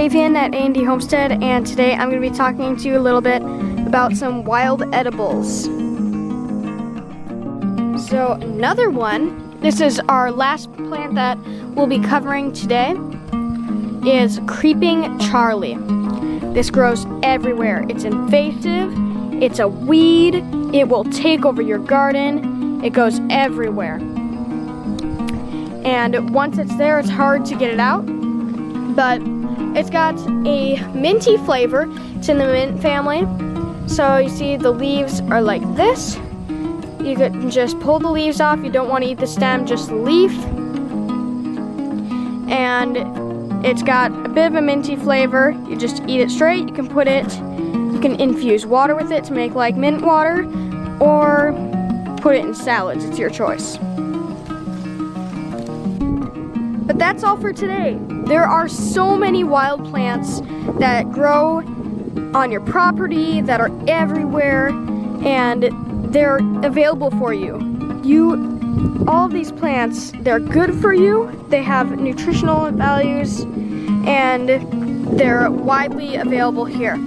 Davian at A&D Homestead, and today I'm going to be talking to you a little bit about some wild edibles. So another one, this is our last plant that we'll be covering today, is Creeping Charlie. This grows everywhere. It's invasive, it's a weed, it will take over your garden, it goes everywhere. And once it's there, it's hard to get it out, but it's got a minty flavor. It's in the mint family. So you see the leaves are like this. You could just pull the leaves off. You don't want to eat the stem, just the leaf. And it's got a bit of a minty flavor. You just eat it straight. You can infuse water with it to make like mint water, or put it in salads. It's your choice. But that's all for today. There are so many wild plants that grow on your property, that are everywhere, and they're available for you. All of these plants, they're good for you, they have nutritional values, and they're widely available here.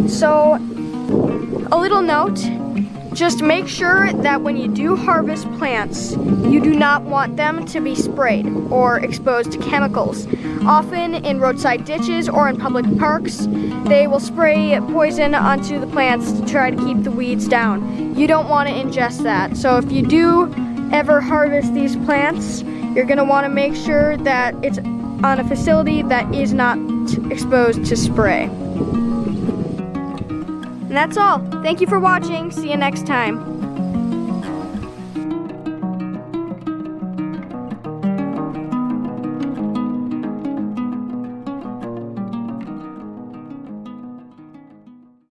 So, a little note, just make sure that when you do harvest plants, you do not want them to be sprayed or exposed to chemicals. Often in roadside ditches or in public parks, they will spray poison onto the plants to try to keep the weeds down. You don't want to ingest that. So if you do ever harvest these plants, you're going to want to make sure that it's on a facility that is not exposed to spray. And that's all. Thank you for watching. See you next time.